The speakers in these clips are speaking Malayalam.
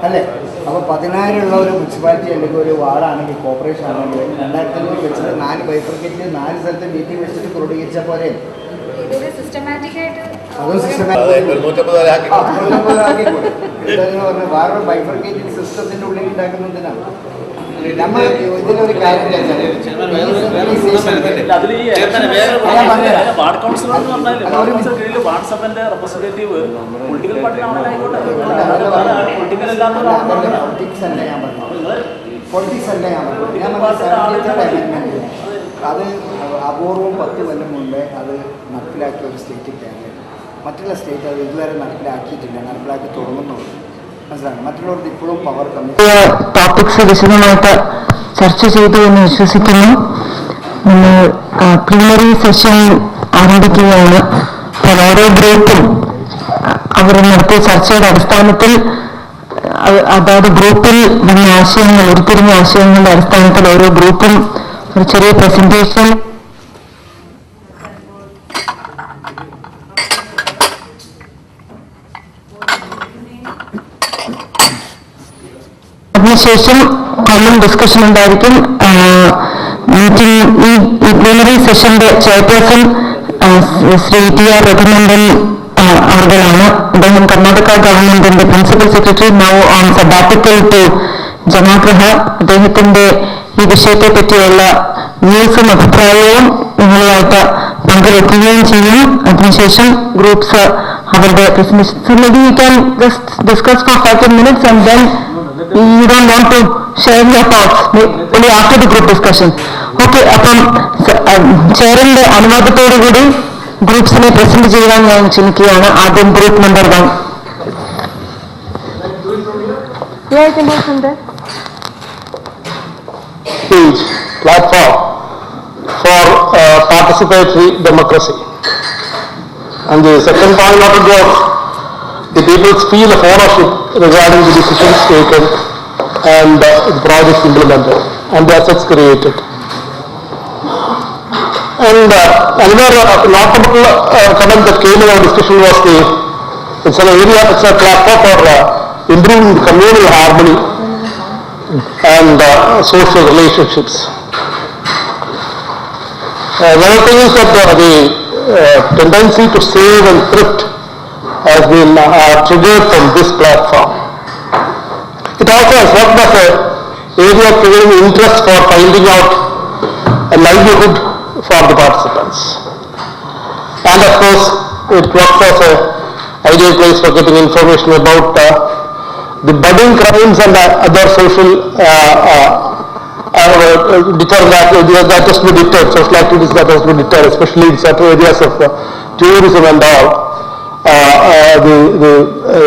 അല്ലേ? അപ്പോൾ 10,000 ഒരു മുനിസിപ്പാലിറ്റി അല്ലെങ്കിൽ ഒരു വാർഡാണെങ്കിൽ കോർപ്പറേഷൻ ആണെങ്കിൽ 2005 വെച്ചിട്ട് 4 ബൈഫർക്കേറ്റ് 4 സ്ഥലത്ത് മീറ്റിംഗ് വെച്ചിട്ട് ക്രോഡീകരിച്ചാൽ പോരെ? വേറൊരു ബൈഫർക്കേറ്റിംഗ് സിസ്റ്റത്തിൻ്റെ ഉള്ളിൽ ഉണ്ടാക്കുന്നതിനാണ് നമ്മൾ ഇതിനൊരു കാര്യം വാട്സപ്പിന്റെ റെപ്രസെന്റേറ്റീവ് പൊളിറ്റിക്കൽ പൊളിറ്റിക്സ് അല്ല ഞാൻ പറഞ്ഞു. പൊളിറ്റിക്സ് അല്ല ഞാൻ പറഞ്ഞു. അത് അപൂർവം 10 കൊല്ലം മുമ്പേ അത് നടപ്പിലാക്കിയ ഒരു സ്റ്റേറ്റ് കേരളം. മറ്റുള്ള സ്റ്റേറ്റ് അത് ഇതുവരെ നടപ്പിലാക്കിയിട്ടില്ല, നടപ്പിലാക്കി തുടങ്ങുന്നുള്ളൂ. മനസ്സിലാക്കണം. മറ്റുള്ളവർക്ക് ഇപ്പോഴും പവർ കമ്മി. ടോപ്പിക്സ് വിശദമായിട്ട് ചർച്ച ചെയ്തു എന്ന് വിശ്വസിക്കുന്നു. നമ്മൾ പ്ലീനറി സെഷൻ ആരംഭിക്കുകയാണ്. അപ്പോൾ ഓരോ ഗ്രൂപ്പും അവർ നടത്തിയ ചർച്ചയുടെ അടിസ്ഥാനത്തിൽ അതായത് ഗ്രൂപ്പിൽ വന്ന ആശയങ്ങൾ, ഉരുത്തിരിഞ്ഞ ആശയങ്ങളുടെ അടിസ്ഥാനത്തിൽ ഓരോ ഗ്രൂപ്പും ഒരു ചെറിയ പ്രസന്റേഷൻ അതിനുശേഷം കോമൺ ഡിസ്കഷൻ ഉണ്ടായിരിക്കും. മീറ്റിംഗ് ഈ പ്ലീനറി സെഷന്റെ ചെയർപേഴ്സൺ ശ്രീ ടി.ആർ. രഘുനന്ദൻ അവർകളാണ്. അദ്ദേഹം കർണാടക ഗവൺമെന്റിന്റെ principal secretary, now on sabbatical to Janaagraha. അദ്ദേഹത്തിന്റെ ഈ വിഷയത്തെ പറ്റിയുള്ള വ്യൂസും അഭിപ്രായവും നിങ്ങളുമായിട്ട് പങ്കുവെക്കുകയും ചെയ്യും. അതിനുശേഷം ഗ്രൂപ്പ്സ് അവരുടെ presentation discuss for 5 minutes and then you don't want to share your thoughts only after the group discussion. Okay, അപ്പം ചെയറിന്റെ അനുവാദത്തോടുകൂടി ഗ്രൂപ്പ്സിനെ പ്രസന്റ് ചെയ്യാൻ ഞാൻ ക്ഷണിക്കുകയാണ്. ആദ്യം group number 1. Platform for participatory democracy. And the second point of it was the people's feel of ownership regarding the decisions taken and the projects implemented and the assets created. And another notable comment that came in our discussion was it's a platform for improving the communal harmony and social relationships. Another thing is that the tendency to save and thrift has been triggered from this platform. It also has worked as an area of triggering interest for finding out a livelihood for the participants. And of course, it works as an ideal place for getting information about the budding crimes and other social deterrent activities that has to be deterred, social activities that has to be deterred, especially in certain areas of tourism and all. The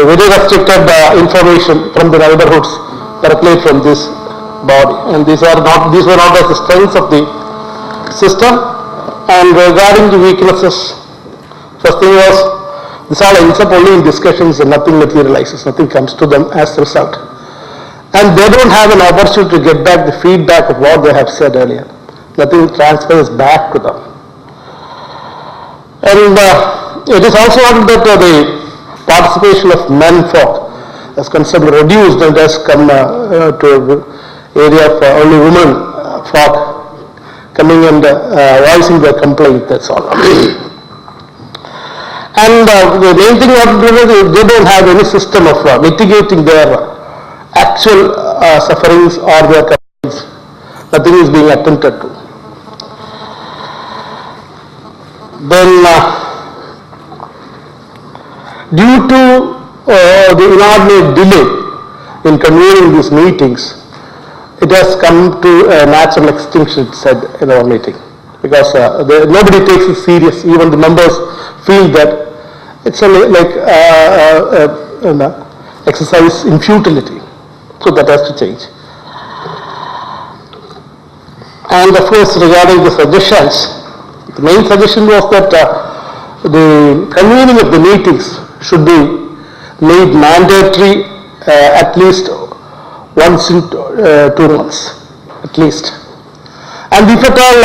very restricted information from the neighborhoods percolate from this body, and these were not as the strengths of the system. And regarding the weaknesses, first thing was this all ends up only in discussions and nothing materializes, nothing comes to them as a result, and they don't have an opportunity to get back the feedback of what they have said earlier. Nothing transfers back to them. And it is also not that the participation of men folk has considerably reduced and has come to an area of only women folk coming and voicing their complaint, that's all. And the main thing what they don't have any system of mitigating their actual sufferings or their complaints. Nothing is being attempted to. Then due to the inordinate delay in convening these meetings, it has come to a natural extinction, it said in our meeting, because nobody takes it serious. Even the members feel that it's like an exercise in futility. So that has to change. And of course, regarding the suggestions, the main suggestion was that the convening of the meetings should be made mandatory at least once in 2 months, at least. And if at all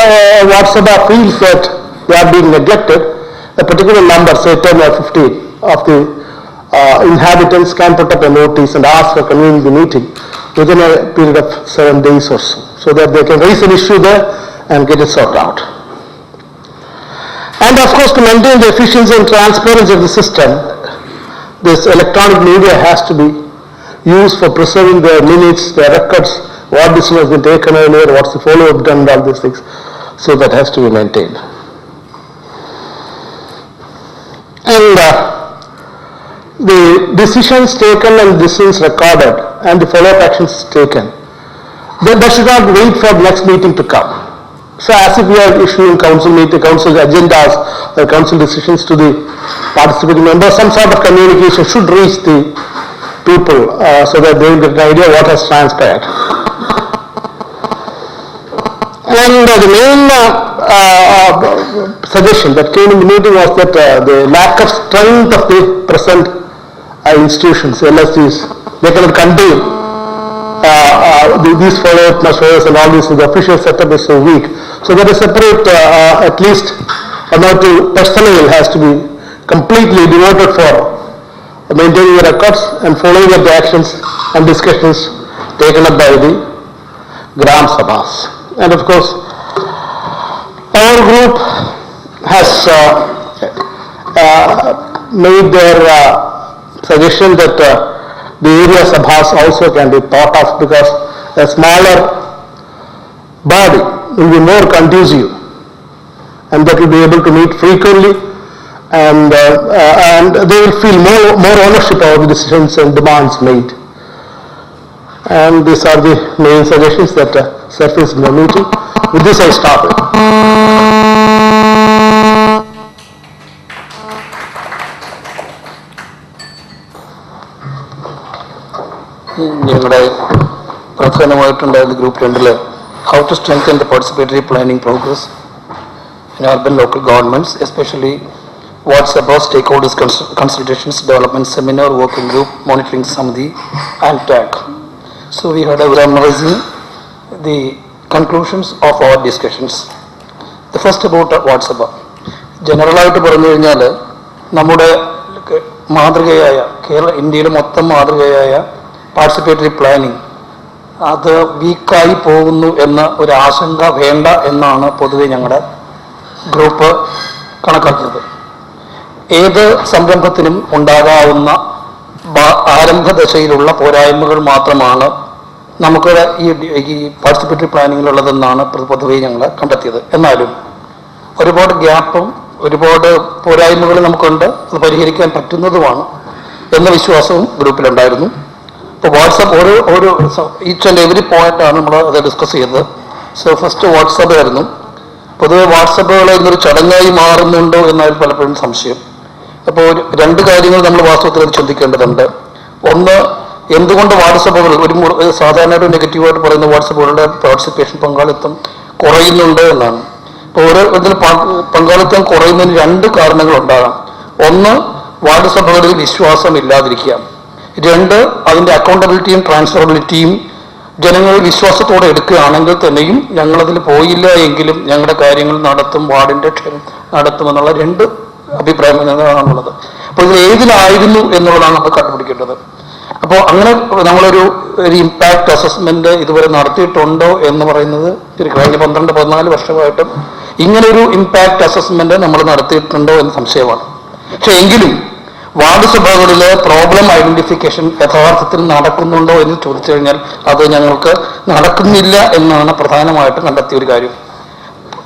WhatsApp feels that they are being neglected, a particular number, say 10 or 15 of the inhabitants can put up a notice and ask for convening the meeting within a period of 7 days or so that they can raise an issue there and get it sorted out. And of course, to maintain the efficiency and transparency of the system, this electronic media has to be used for preserving the minutes, the records, what decision has been taken earlier, what's the follow-up done, all these things. So that has to be maintained. And the decisions taken and decisions recorded and the follow-up actions taken, then they should not wait for the next meeting to come. So as if we are issuing council agendas or council decisions to the participating members, some sort of communication should reach the people so that they will get an idea what has transpired. And the main suggestion that came in the meeting was that the lack of strength of the present institutions, LSCs, they cannot contain these follow-up measures and all this. The official setup is so weak. So that a separate, at least amount of personnel has to be completely devoted for maintaining the records and following up the actions and discussions taken up by the Gram Sabhas. And of course, our group has made their suggestion that the area Sabhas also can be thought of, because a smaller body will be more conducive and that will be able to meet frequently, and they will feel more ownership over the decisions and demands made. And these are the main suggestions that surfaced in the meeting. With this I stop it. ഞങ്ങളുടെ പ്രധാനമായിട്ടുണ്ടായിരുന്ന group 2 how to strengthen the participatory planning progress in urban local governments, especially what's about stakeholders consultations, development seminar, working group, monitoring Samiti and TAG. So we had a summarizing the conclusions of our discussions. The first about WhatsApp. ജനറലായിട്ട് പറഞ്ഞു കഴിഞ്ഞാൽ നമ്മുടെ മാതൃകയായ ഇന്ത്യയിലെ മൊത്തം മാതൃകയായ പാർട്ടിസിപ്പേറ്ററി പ്ലാനിങ് അത് വീക്കായി പോകുന്നു എന്ന ഒരു ആശങ്ക വേണ്ട എന്നാണ് പൊതുവെ ഞങ്ങളുടെ ഗ്രൂപ്പ് കണക്കാക്കുന്നത്. ഏത് സംരംഭത്തിനും ഉണ്ടാകാവുന്ന ആരംഭദശയിലുള്ള പോരായ്മകൾ മാത്രമാണ് നമുക്ക് ഈ പാർട്ടിസിപ്പേറ്ററി പ്ലാനിങ്ങിലുള്ളതെന്നാണ് പൊതുവെ ഞങ്ങൾ കണ്ടെത്തിയത്. എന്നാലും ഒരുപാട് ഗ്യാപ്പും ഒരുപാട് പോരായ്മകളും നമുക്കുണ്ട്, അത് പരിഹരിക്കാൻ പറ്റുന്നതുമാണ് എന്ന വിശ്വാസവും ഗ്രൂപ്പിലുണ്ടായിരുന്നു. ഇപ്പോൾ വാട്സപ്പ് ഓരോ ഈച്ച് ആൻഡ് എവറി പോയിന്റാണ് നമ്മൾ അത് ഡിസ്കസ് ചെയ്തത്. സോ ഫസ്റ്റ് വാട്സപ്പ് ആയിരുന്നു. പൊതുവെ വാട്സപ്പുകൾ ഇന്നൊരു ചടങ്ങായി മാറുന്നുണ്ടോ എന്നായിരുന്നു പലപ്പോഴും സംശയം. അപ്പോൾ രണ്ട് കാര്യങ്ങൾ നമ്മൾ വാസ്തവത്തിൽ അത് ചിന്തിക്കേണ്ടതുണ്ട്. ഒന്ന്, എന്തുകൊണ്ട് വാട്സപ്പുകൾ സാധാരണ ഒരു നെഗറ്റീവായിട്ട് പറയുന്ന വാട്സപ്പുകളുടെ പാർട്ടിസിപ്പേഷൻ പങ്കാളിത്തം കുറയുന്നുണ്ട് എന്നാണ്. ഇപ്പോൾ ഓരോ ഇതിൽ പങ്കാളിത്തം കുറയുന്നതിന് രണ്ട് കാരണങ്ങളുണ്ടാകാം. ഒന്ന്, വാട്സപ്പുകളിൽ വിശ്വാസം ഇല്ലാതിരിക്കുക. രണ്ട്, അതിൻ്റെ അക്കൗണ്ടബിലിറ്റിയും ട്രാൻസ്ഫറബിലിറ്റിയും ജനങ്ങൾ വിശ്വാസത്തോടെ എടുക്കുകയാണെങ്കിൽ തന്നെയും ഞങ്ങളതിൽ പോയില്ല എങ്കിലും ഞങ്ങളുടെ കാര്യങ്ങൾ നടത്തും, വാർഡിൻ്റെ ക്ഷേമം നടത്തുമെന്നുള്ള രണ്ട് അഭിപ്രായങ്ങളാണുള്ളത്. അപ്പോൾ ഇത് ഏതിലായിരുന്നു എന്നുള്ളതാണ് നമ്മൾ കണ്ടുപിടിക്കേണ്ടത്. അപ്പോൾ അങ്ങനെ നമ്മളൊരു ഇമ്പാക്റ്റ് അസസ്മെന്റ് ഇതുവരെ നടത്തിയിട്ടുണ്ടോ എന്ന് പറയുന്നത് കഴിഞ്ഞ 12-14 വർഷമായിട്ടും ഇങ്ങനൊരു ഇമ്പാക്റ്റ് അസസ്മെന്റ് നമ്മൾ നടത്തിയിട്ടുണ്ടോ എന്ന് സംശയമാണ്. പക്ഷെ എങ്കിലും വാർഡ് സഭകളിലെ പ്രോബ്ലം ഐഡന്റിഫിക്കേഷൻ യഥാർത്ഥത്തിൽ നടക്കുന്നുണ്ടോ എന്ന് ചോദിച്ചു കഴിഞ്ഞാൽ അത് ഞങ്ങൾക്ക് നടക്കുന്നില്ല എന്നാണ് പ്രധാനമായിട്ടും കണ്ടെത്തിയ ഒരു കാര്യം.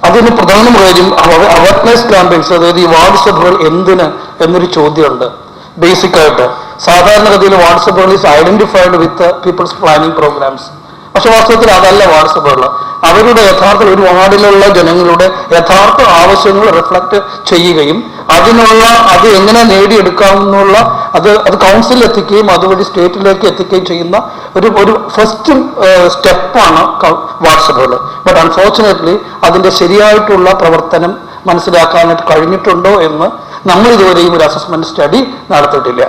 അതിന് പ്രധാന കാര്യം അവയർനെസ് ക്യാമ്പയിൻസ്, അതായത് ഈ വാർഡ് സഭകൾ എന്തിന് എന്നൊരു ചോദ്യമുണ്ട്. ബേസിക് ആയിട്ട് സാധാരണഗതിയിൽ വാർഡ് സഭകൾ is identified with people's planning programmes. പക്ഷെ വാസ്തവത്തിൽ അതല്ല വാർഡ് സഭകൾ. അവരുടെ യഥാർത്ഥ ഒരു വാർഡിലുള്ള ജനങ്ങളുടെ യഥാർത്ഥ ആവശ്യങ്ങൾ റിഫ്ലക്ട് ചെയ്യുകയും അത് എങ്ങനെ നേടിയെടുക്കാമെന്നുള്ള അത് കൗൺസിലിൽ എത്തിക്കുകയും അതുവഴി സ്റ്റേറ്റിലേക്ക് എത്തിക്കുകയും ചെയ്യുന്ന ഒരു ഫസ്റ്റ് സ്റ്റെപ്പാണ് വാട്സപ്പുകൾ. ബട്ട് അൺഫോർച്ചുനേറ്റ്ലി അതിൻ്റെ ശരിയായിട്ടുള്ള പ്രവർത്തനം മനസ്സിലാക്കാനായിട്ട് കഴിഞ്ഞിട്ടുണ്ടോ എന്ന് നമ്മൾ ഇതുവരെയും ഒരു അസസ്മെന്റ് സ്റ്റഡി നടത്തിയിട്ടില്ല.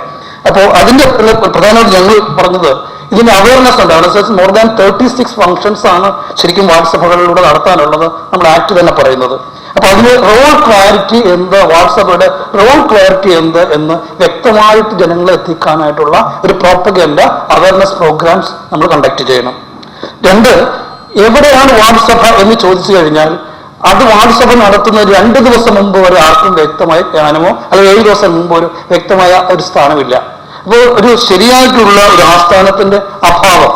അപ്പോൾ അതിൻ്റെ പ്രധാനമായിട്ട് ഞങ്ങൾ പറഞ്ഞത് ഇതിന് അവയർനെസ് ഉണ്ട്. മോർ ദാൻ 36 ഫങ്ഷൻസ് ആണ് ശരിക്കും വാട്സപ്പുകളിലൂടെ നടത്താനുള്ളത് നമ്മൾ ആക്ട് തന്നെ പറയുന്നത്. അപ്പോൾ അതിന് റോൾ ക്ലാരിറ്റി എന്ത്, വാട്സപ്പിയുടെ റോൾ ക്ലാരിറ്റി എന്ത് എന്ന് വ്യക്തമായിട്ട് ജനങ്ങളെ എത്തിക്കാനായിട്ടുള്ള ഒരു പ്രോപ്പഗൻഡ അവയർനെസ് പ്രോഗ്രാംസ് നമ്മൾ കണ്ടക്ട് ചെയ്യണം. 2, എവിടെയാണ് വാട്സപ്പ് എന്ന് ചോദിച്ചു കഴിഞ്ഞാൽ അത് വാട്സപ്പ് നടത്തുന്ന 2 ദിവസം മുമ്പ് വരെ ആർക്കും വ്യക്തമായ ജ്ഞാനമോ അല്ലെങ്കിൽ 7 ദിവസം മുമ്പ് ഒരു വ്യക്തമായ ഒരു സ്ഥാനമില്ല. അപ്പോൾ ഒരു ശരിയായിട്ടുള്ള ഒരു ആസ്ഥാനത്തിന്റെ അഭാവം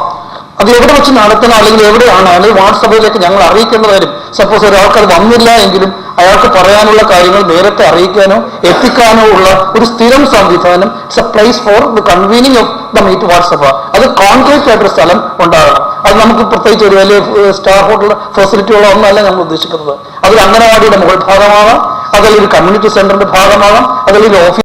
അത് എവിടെ വെച്ച് നടത്തണം, അല്ലെങ്കിൽ എവിടെയാണ്, അല്ലെങ്കിൽ വാട്സപ്പിലേക്ക് ഞങ്ങൾ അറിയിക്കേണ്ട കാര്യം, സപ്പോസ് ഒരാൾക്ക് അത് വന്നില്ല എങ്കിലും അയാൾക്ക് പറയാനുള്ള കാര്യങ്ങൾ നേരത്തെ അറിയിക്കാനോ എത്തിക്കാനോ ഉള്ള ഒരു സ്ഥിരം സംവിധാനം, it's a place for the convening of the meet WhatsApp. അത് കോൺക്രീറ്റ് ആയിട്ടൊരു സ്ഥലം ഉണ്ടാകണം. അത് നമുക്ക് പ്രത്യേകിച്ച് ഒരു വലിയ സ്റ്റാർ ഹോട്ടൽ ഫെസിലിറ്റിയുള്ള ഒന്നല്ല നമ്മൾ ഉദ്ദേശിക്കുന്നത്. അതൊരു അംഗനവാടിയുടെ മുകൾ ഭാഗമാകാം, അതിലൊരു കമ്മ്യൂണിറ്റി സെന്ററിന്റെ ഭാഗമാകാം, അതിലൊരു ഓഫീസ്